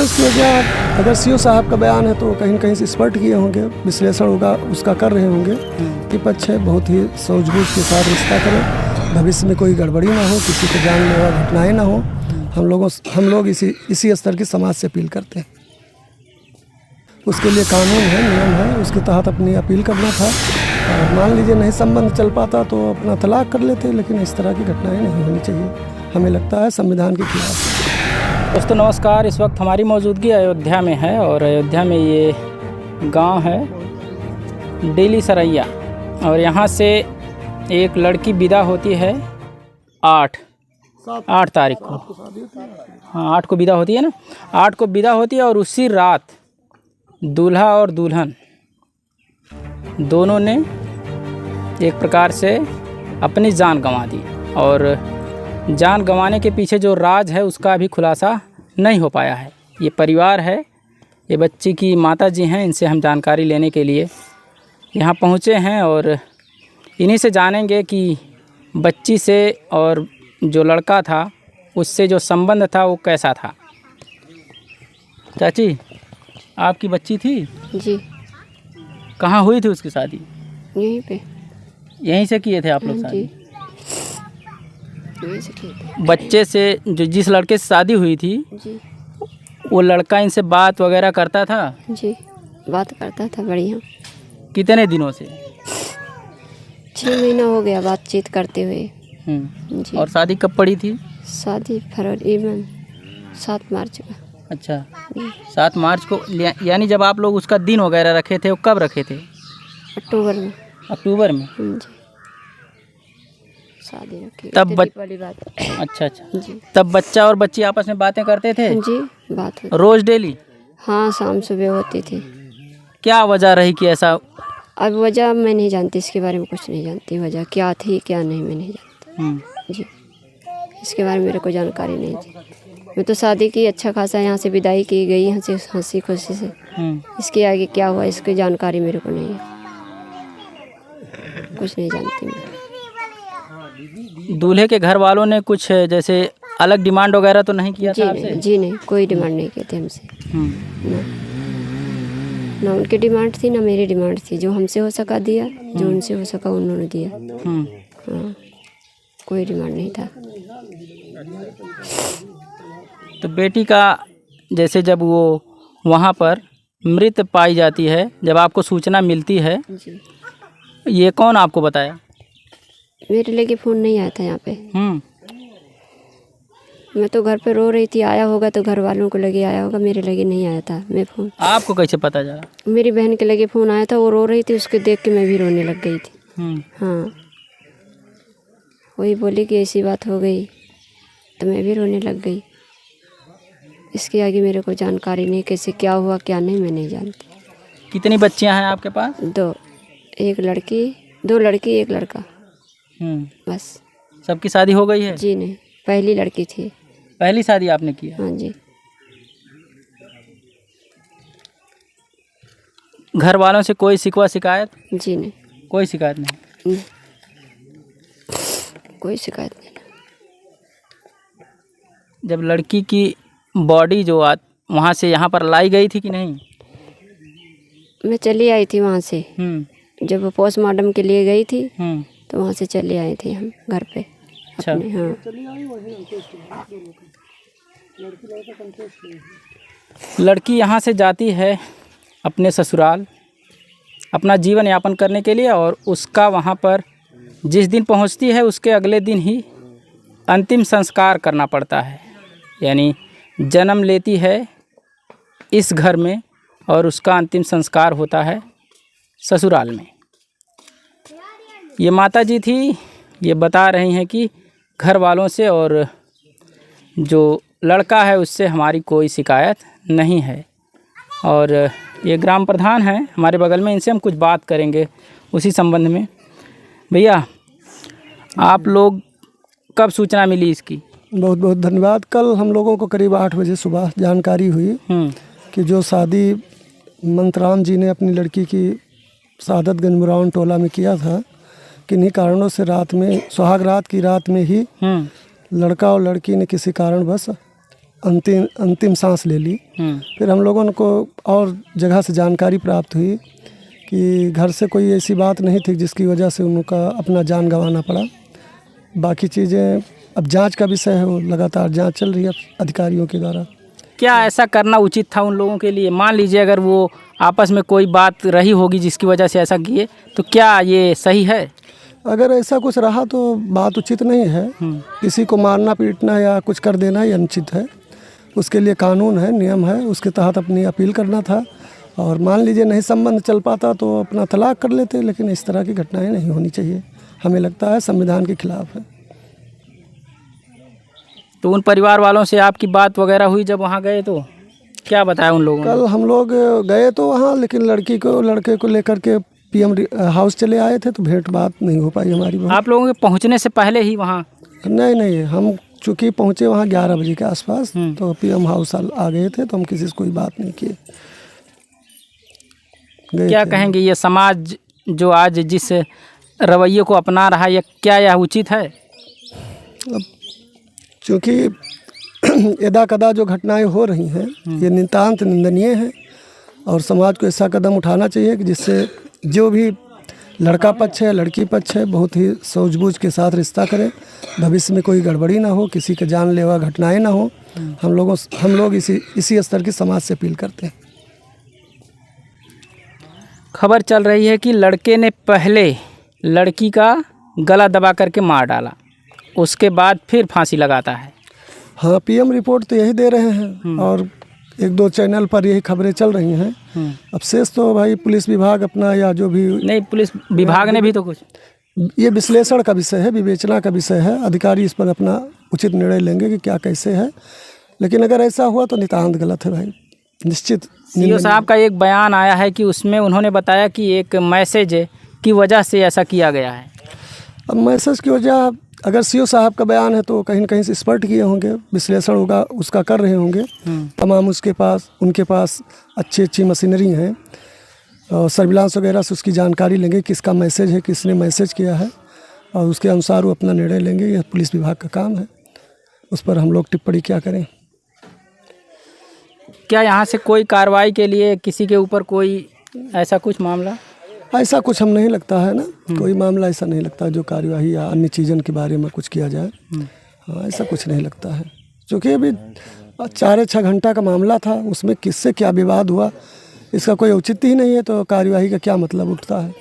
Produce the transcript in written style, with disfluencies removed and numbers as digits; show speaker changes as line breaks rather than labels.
वैसे उसकी वजह अगर सीओ साहब का बयान है तो कहीं न कहीं से स्पष्ट किए होंगे, विश्लेषण होगा उसका कर रहे होंगे कि पक्ष है बहुत ही सूझबूझ के साथ रिश्ता करें, भविष्य में कोई गड़बड़ी ना हो, किसी को जानलेवा घटनाएँ ना हो। हम लोग इसी स्तर की समाज से अपील करते हैं। उसके लिए कानून है, नियम है, उसके तहत अपनी अपील करना था। और मान लीजिए नहीं संबंध चल पाता तो अपना तलाक कर लेते, लेकिन इस तरह की घटनाएँ नहीं होनी चाहिए। हमें लगता है संविधान के खिलाफ।
दोस्तों नमस्कार, इस वक्त हमारी मौजूदगी अयोध्या में है और अयोध्या में ये गांव है डेली सरैया और यहाँ से एक लड़की विदा होती है 8 तारीख को। हाँ 8 को विदा होती है ना, 8 को विदा होती है और उसी रात दूल्हा और दुल्हन दोनों ने एक प्रकार से अपनी जान गंवा दी। और जान गंवाने के पीछे जो राज है उसका अभी खुलासा नहीं हो पाया है। ये परिवार है, ये बच्ची की माता जी हैं, इनसे हम जानकारी लेने के लिए यहाँ पहुँचे हैं और इन्हीं से जानेंगे कि बच्ची से और जो लड़का था उससे जो संबंध था वो कैसा था। चाची, आपकी बच्ची थी
जी।
कहाँ हुई थी उसकी शादी?
यहीं पे।
यहीं से किए थे आप लोग शादी?
यहीं से किए थे।
बच्चे से जो जिस लड़के से शादी हुई थी
जी
वो लड़का इनसे बात वगैरह करता था?
जी, बात करता था बढ़िया।
कितने दिनों से?
6 महीना हो गया बातचीत करते हुए। जी।
और शादी कब पड़ी थी?
शादी फरवरी में 7 मार्च का।
अच्छा, 7 मार्च को, यानी जब आप लोग उसका दिन वगैरह रखे थे वो कब रखे थे?
अक्टूबर में।
अक्टूबर में?
जी, शादी रखी
तब
बड़ी बात।
अच्छा
जी।
तब बच्चा और बच्ची आपस में बातें करते थे?
जी, बात होती।
रोज डेली?
हाँ, शाम सुबह होती थी।
क्या वजह रही कि ऐसा?
अब वजह मैं नहीं जानती, इसके बारे में कुछ नहीं जानती, वजह क्या थी क्या नहीं मैं नहीं जानती। जी, इसके बारे में मेरे को जानकारी नहीं थी। मैं तो शादी की, अच्छा खासा यहाँ से विदाई की गई, यहाँ से हंसी खुशी से। इसके आगे क्या हुआ इसकी जानकारी मेरे को नहीं है, कुछ नहीं जानती मैं।
दूल्हे के घर वालों ने कुछ जैसे अलग डिमांड वगैरह तो नहीं किया था आपसे?
जी नहीं, कोई डिमांड नहीं की थी हमसे। ना उनकी डिमांड थी ना मेरी डिमांड थी। जो हमसे हो सका दिया, जो उनसे हो सका उन्होंने दिया। हाँ, कोई डिमांड नहीं था।
तो बेटी का जैसे जब वो वहाँ पर मृत पाई जाती है, जब आपको सूचना मिलती है,
जी।
ये कौन आपको बताया?
मेरे लगे फ़ोन नहीं आया था यहाँ पे। मैं तो घर पे रो रही थी, आया होगा तो घर वालों को लगे आया होगा, मेरे लगे नहीं आया था। मैं फ़ोन
आपको कैसे पता चला?
मेरी बहन के लगे फ़ोन आया था, वो रो रही थी, उसको देख के मैं भी रोने लग गई थी। हाँ, वही बोली कि ऐसी बात हो गई तो मैं भी रोने लग गई। इसके आगे मेरे को जानकारी नहीं, कैसे क्या हुआ क्या नहीं मैं नहीं जानती।
कितनी बच्चियां हैं आपके पास?
2 लड़की 1 लड़का। बस।
सबकी शादी हो गई है?
जी नहीं, पहली लड़की थी।
पहली शादी आपने की है?
हाँ जी।
घर वालों से कोई शिकवा शिकायत?
जी नहीं,
कोई शिकायत नहीं?
कोई शिकायत नहीं।
जब लड़की की बॉडी जो वहाँ से यहाँ पर लाई गई थी कि नहीं?
मैं चली आई थी वहाँ से। जब वो पोस्टमार्टम के लिए गई थी तो वहाँ से चले आए थे हम घर पे।
अच्छा।
अपने, हाँ।
लड़की यहाँ से जाती है अपने ससुराल अपना जीवन यापन करने के लिए और उसका वहाँ पर जिस दिन पहुँचती है उसके अगले दिन ही अंतिम संस्कार करना पड़ता है। यानी जन्म लेती है इस घर में और उसका अंतिम संस्कार होता है ससुराल में। ये माता जी थी, ये बता रही हैं कि घर वालों से और जो लड़का है उससे हमारी कोई शिकायत नहीं है। और ये ग्राम प्रधान हैं हमारे बगल में, इनसे हम कुछ बात करेंगे उसी संबंध में। भैया, आप लोग कब सूचना मिली इसकी?
बहुत बहुत धन्यवाद। कल हम लोगों को करीब 8 बजे सुबह जानकारी हुई कि जो शादी मंतराम जी ने अपनी लड़की की सादत गंजमुरावन टोला में किया था, किन्हीं कारणों से रात में, सुहाग रात की रात में ही लड़का और लड़की ने किसी कारणवश अंतिम सांस ले ली। फिर हम लोगों को और जगह से जानकारी प्राप्त हुई कि घर से कोई ऐसी बात नहीं थी जिसकी वजह से उनका अपना जान गंवाना पड़ा। बाकी चीज़ें अब जांच का विषय है, वो लगातार जांच चल रही है अधिकारियों के द्वारा।
क्या ऐसा करना उचित था उन लोगों के लिए? मान लीजिए अगर वो आपस में कोई बात रही होगी जिसकी वजह से ऐसा किए, तो क्या ये सही है?
अगर ऐसा कुछ रहा तो बात उचित नहीं है। किसी को मारना पीटना या कुछ कर देना ये अनुचित है। उसके लिए कानून है, नियम है, उसके तहत अपनी अपील करना था। और मान लीजिए नहीं संबंध चल पाता तो अपना तलाक कर लेते, लेकिन इस तरह की घटनाएं नहीं होनी चाहिए। हमें लगता है संविधान के खिलाफ है।
तो उन परिवार वालों से आपकी बात वगैरह हुई जब वहाँ गए तो क्या बताया उन लोगों ने?
कल हम लोग गए तो वहाँ, लेकिन लड़के को लेकर के पीएम हाउस चले आए थे, तो भेंट बात नहीं हो पाई हमारी।
आप लोगों के पहुँचने से पहले ही वहाँ?
नहीं, हम चूँकि पहुँचे वहाँ 11 बजे के आसपास, तो पीएम हाउस आ गए थे, तो हम किसी से कोई बात नहीं किए।
क्या कहेंगे ये समाज जो आज जिस रवैये को अपना रहा है, क्या यह उचित है?
अब चूँकि यदा कदा जो घटनाएं हो रही हैं ये नितांत निंदनीय है, और समाज को ऐसा कदम उठाना चाहिए कि जिससे जो भी लड़का पक्ष है लड़की पक्ष है बहुत ही सूझबूझ के साथ रिश्ता करें, भविष्य में कोई गड़बड़ी ना हो, किसी के जानलेवा घटनाएं ना हो। हम लोग इसी स्तर की समाज से अपील करते हैं।
खबर चल रही है कि लड़के ने पहले लड़की का गला दबा करके मार डाला, उसके बाद फिर फांसी लगाता है।
हाँ, पीएम रिपोर्ट तो यही दे रहे हैं और एक दो चैनल पर यही खबरें चल रही हैं। अब शेष तो भाई पुलिस विभाग अपना या जो भी
नहीं, पुलिस विभाग ने भी तो कुछ,
ये विश्लेषण का विषय है, विवेचना का विषय है। अधिकारी इस पर अपना उचित निर्णय लेंगे कि क्या कैसे है, लेकिन अगर ऐसा हुआ तो नितांत गलत है भाई, निश्चित।
सीओ साहब का एक बयान आया है कि उसमें उन्होंने बताया कि एक मैसेज की वजह से ऐसा किया गया है।
अब मैसेज की वजह अगर सीओ साहब का बयान है तो कहीं न कहीं से स्पष्ट किए होंगे, विश्लेषण होगा उसका कर रहे होंगे। तमाम उनके पास अच्छी मशीनरी हैं और सर्विलांस वगैरह से उसकी जानकारी लेंगे किसका मैसेज है, किसने मैसेज किया है, और उसके अनुसार वो अपना निर्णय लेंगे। यह पुलिस विभाग का काम है, उस पर हम लोग टिप्पणी क्या करें।
क्या यहाँ से कोई कार्रवाई के लिए किसी के ऊपर कोई ऐसा कुछ मामला?
ऐसा कुछ हम नहीं लगता है ना, कोई मामला ऐसा नहीं लगता जो कार्यवाही या अन्य चीज़ों के बारे में कुछ किया जाए। हाँ, ऐसा कुछ नहीं लगता है, क्योंकि अभी 4-6 घंटा का मामला था, उसमें किससे क्या विवाद हुआ इसका कोई औचित्य ही नहीं है, तो कार्यवाही का क्या मतलब उठता है।